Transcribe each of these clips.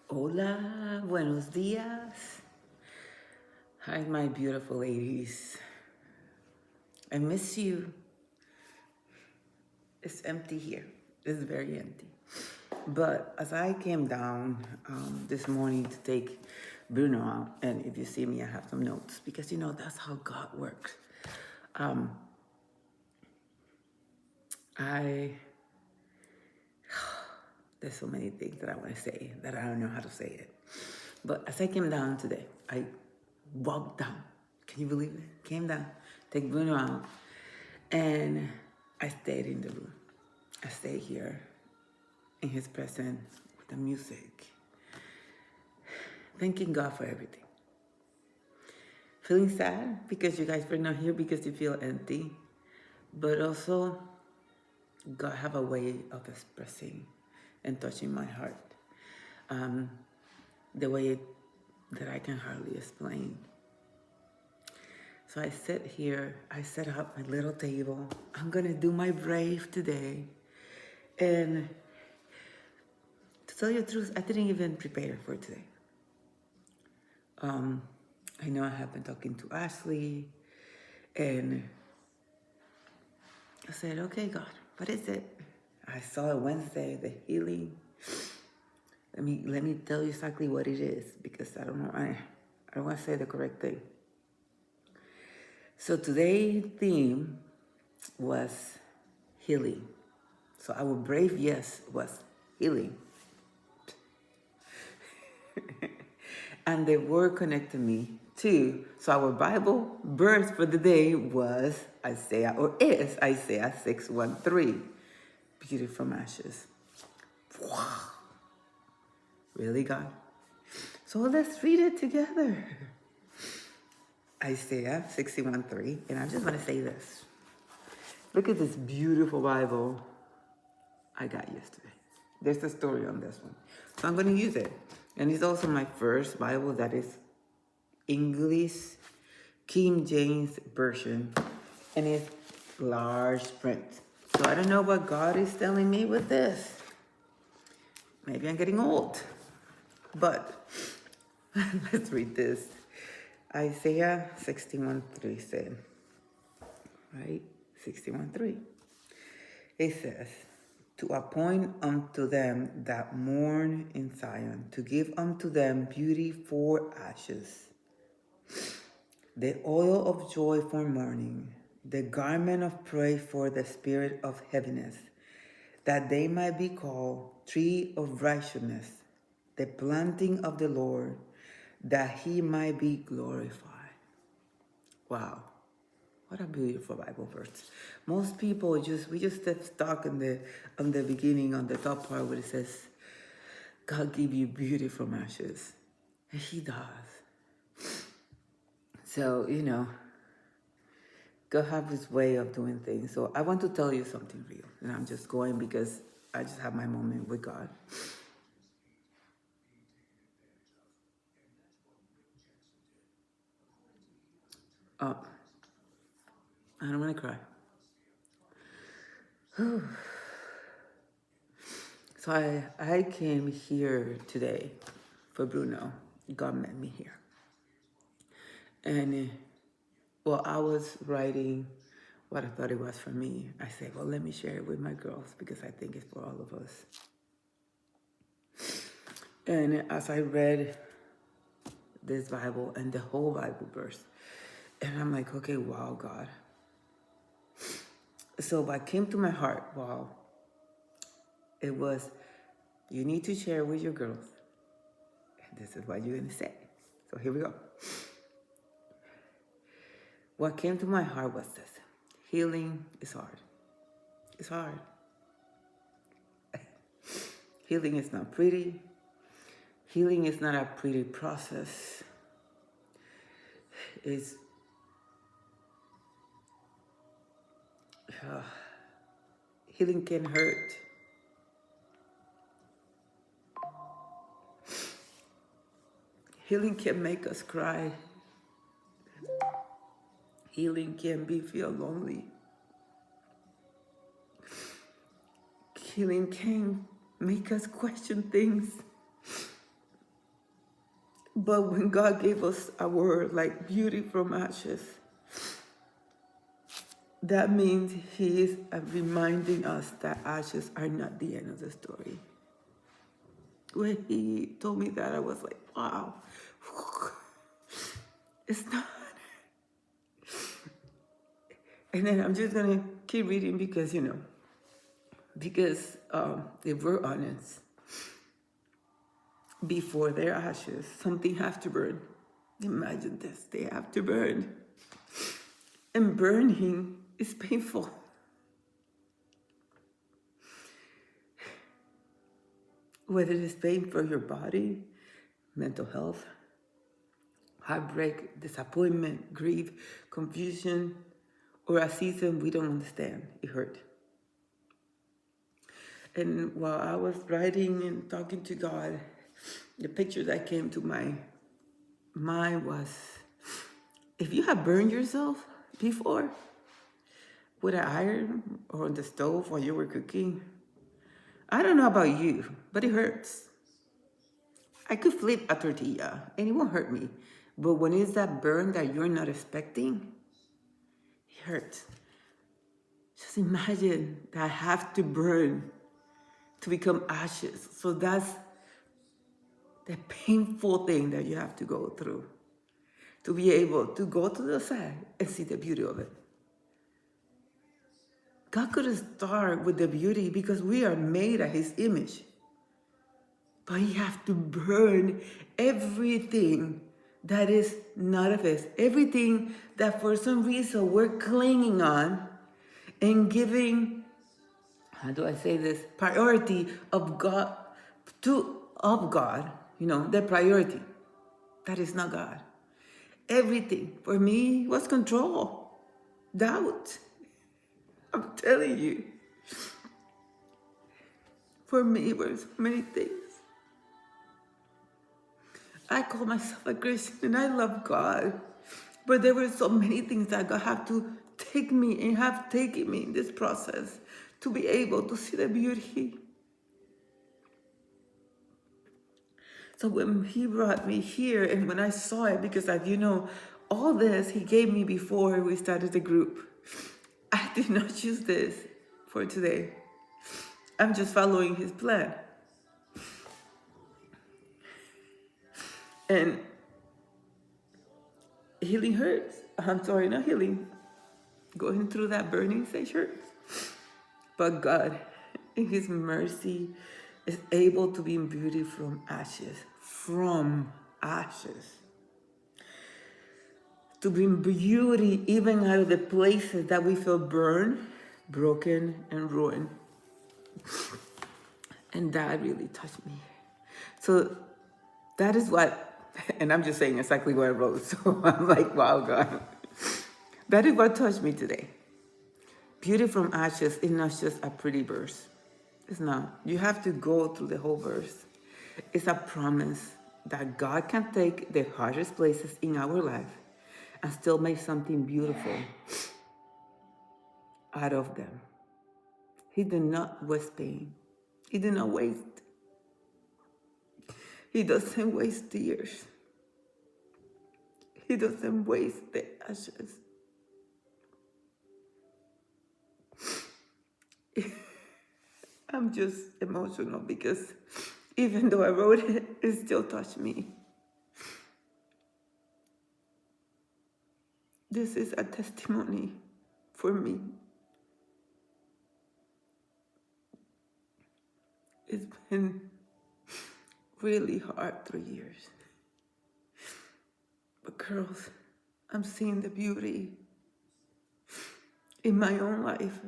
Hola, buenos dias. Hi, my beautiful ladies. I miss you. It's empty here. It's very empty. But as I came down this morning to take Bruno out, and if you see me, I have some notes because that's how God works. Um, I there's so many things that I want to say that I don't know how to say it. But as I came down today, I walked down. Can you believe it? Came down, take Bruno out, and I stayed in the room. I stayed here in his presence with the music, thanking God for everything. Feeling sad because you guys were not here because you feel empty, but also God have a way of expressing and touching my heart. Um, the way that I can hardly explain. So I sit here, I set up my little table. I'm gonna do my brave today. And to tell you the truth, I didn't even prepare for today. I know I have been talking to Ashley, and I said, okay, God, what is it? I saw it Wednesday, the healing. Let me tell you exactly what it is because I don't know, I don't want to say the correct thing. So today's theme was healing. So our brave yes was healing. And the word connected me too. So our Bible verse for the day was Isaiah, or is Isaiah 6:13. Beauty from ashes. Wow. Really, God? So let's read it together. Isaiah 61:3. And I just want to say this. Look at this beautiful Bible I got yesterday. There's a story on this one. So I'm going to use it. And it's also my first Bible that is English King James Version. And it's large print. So I don't know what God is telling me with this. Maybe I'm getting old. But let's read this. Isaiah 61:3 said, right? 61:3. It says, to appoint unto them that mourn in Zion, to give unto them beauty for ashes, the oil of joy for mourning, the garment of praise for the spirit of heaviness, that they might be called tree of righteousness, the planting of the Lord, that he might be glorified. Wow. What a beautiful Bible verse. Most people we just get stuck on the beginning, on the top part where it says, God give you beauty from ashes. And he does. So, God have his way of doing things. So I want to tell you something real. And I'm just going because I just have my moment with God. Oh, I don't want to cry. So I came here today for Bruno. God met me here. And well, I was writing what I thought it was for me. I said, well, let me share it with my girls because I think it's for all of us. And as I read this Bible and the whole Bible verse, and I'm like, okay, wow, God. So what came to my heart, wow, it was, you need to share with your girls. And this is what you're going to say. So here we go. What came to my heart was this. Healing is hard. It's hard. Healing is not pretty. Healing is not a pretty process. It's healing can hurt. Healing can make us cry. Healing can be feel lonely. Healing can make us question things. But when God gave us a word like beauty from ashes, that means He is reminding us that ashes are not the end of the story. When He told me that, I was like, wow, it's not. And then I'm just going to keep reading because, if we're honest, before their ashes, something has to burn. Imagine this, they have to burn. And burning is painful. Whether it's pain for your body, mental health, heartbreak, disappointment, grief, confusion, or a season we don't understand, it hurt. And while I was writing and talking to God, the picture that came to my mind was, if you have burned yourself before with an iron or on the stove while you were cooking, I don't know about you, but it hurts. I could flip a tortilla and it won't hurt me. But when it's that burn that you're not expecting, it hurts. Just imagine that I have to burn to become ashes. So that's the painful thing that you have to go through to be able to go to the side and see the beauty of it. God could start with the beauty because we are made at His image. But He has to burn everything that is not of His. Everything that for some reason we're clinging on and giving, how do I say this, priority of God of God, the priority. That is not God. Everything for me was control, doubt. I'm telling you. For me, it was many things. I call myself a Christian and I love God. But there were so many things that God had to take me and have taken me in this process to be able to see the beauty. So when He brought me here and when I saw it, because as you know, all this He gave me before we started the group. I did not choose this for today. I'm just following His plan. And healing hurts. I'm sorry, not healing. Going through that burning stage hurts. But God, in His mercy, is able to bring beauty from ashes. From ashes. To bring beauty even out of the places that we feel burned, broken, and ruined. And that really touched me. So that is what, and I'm just saying exactly what I wrote. So I'm like, wow, God. That is what touched me today. Beauty from ashes is not just a pretty verse. It's not. You have to go through the whole verse. It's a promise that God can take the hardest places in our life and still make something beautiful out of them. He did not waste pain. He did not waste. He doesn't waste tears. He doesn't waste the ashes. I'm just emotional because even though I wrote it, it still touched me. This is a testimony for me. It's been really hard 3 years. But girls, I'm seeing the beauty in my own life.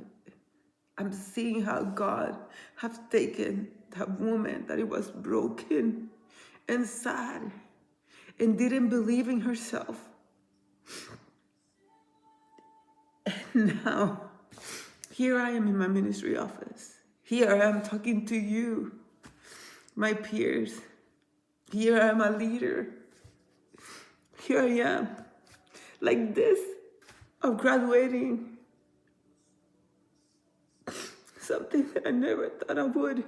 I'm seeing how God has taken that woman that it was broken and sad and didn't believe in herself. And now, here I am in my ministry office. Here I am talking to you, my peers. Here I am a leader. Here I am, like this, of graduating. Something that I never thought I would.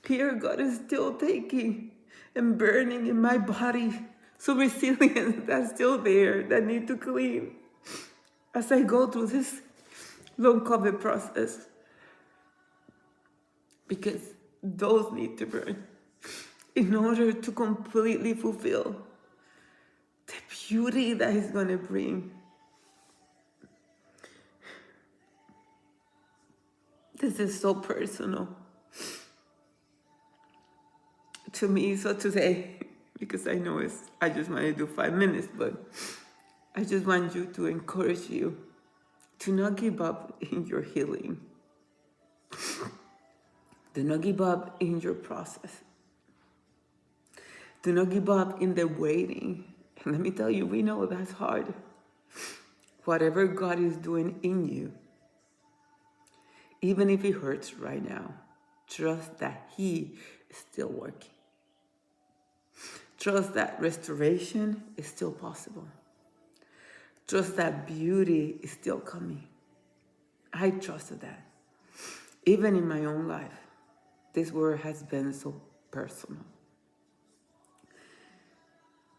Here, God is still taking and burning in my body some resilience that's still there that need to clean as I go through this long COVID process, because those need to burn in order to completely fulfill the beauty that He's going to bring. This is so personal to me. So today, because I know I just want to do 5 minutes, but I just want you to encourage you to not give up in your healing. Do not give up in your process. Do not give up in the waiting. And let me tell you, we know that's hard. Whatever God is doing in you, even if it hurts right now, trust that He is still working. Trust that restoration is still possible. Trust that beauty is still coming. I trusted that. Even in my own life, this word has been so personal.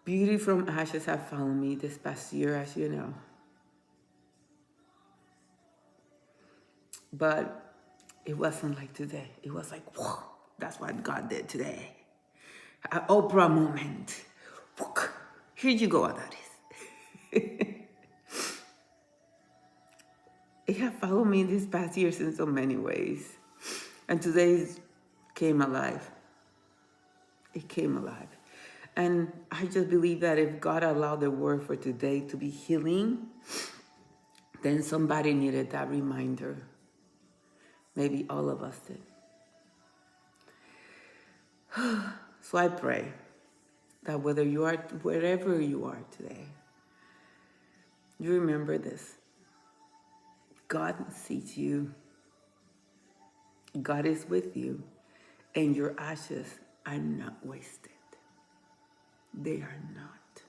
Beauty from ashes have found me this past year, as you know. But it wasn't like today. It was like, whoa, that's what God did today. An Oprah moment. Here you go, Adaris. It has followed me this past years in so many ways. And today came alive. It came alive. And I just believe that if God allowed the word for today to be healing, then somebody needed that reminder. Maybe all of us did. So I pray that wherever you are today, you remember this. God sees you. God is with you. And your ashes are not wasted. They are not.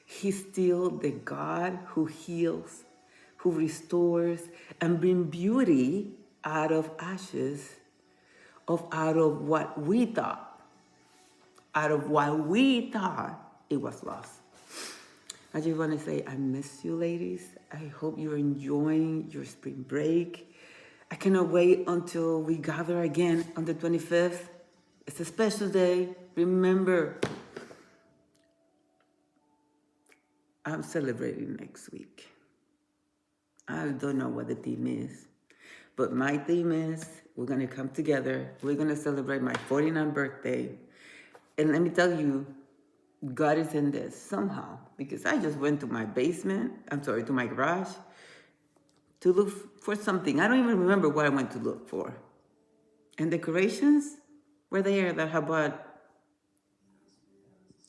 He's still the God who heals, who restores, and brings beauty out of ashes, out of what we thought it was lost. I just want to say I miss you, ladies. I hope you're enjoying your spring break. I cannot wait until we gather again on the 25th. It's a special day. Remember, I'm celebrating next week. I don't know what the theme is, but my theme is we're going to come together. We're going to celebrate my 49th birthday. And let me tell you, God is in this somehow, because I just went to my to my garage to look for something. I don't even remember what I went to look for. And decorations were there that I bought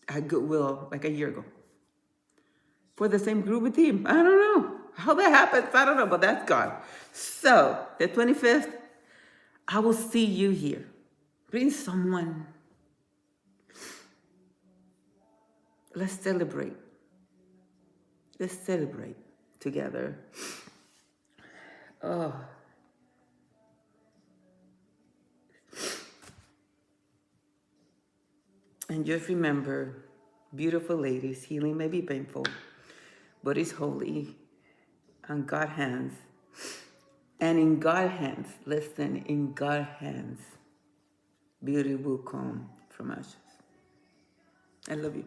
at Goodwill like a year ago for the same groovy theme. I don't know how that happens. I don't know, but that's God. So the 25th, I will see you here. Bring someone. Let's celebrate. Let's celebrate together. Oh. And just remember, beautiful ladies, healing may be painful, but it's holy on God's hands. And in God's hands, listen, in God's hands, beauty will come from ashes. I love you.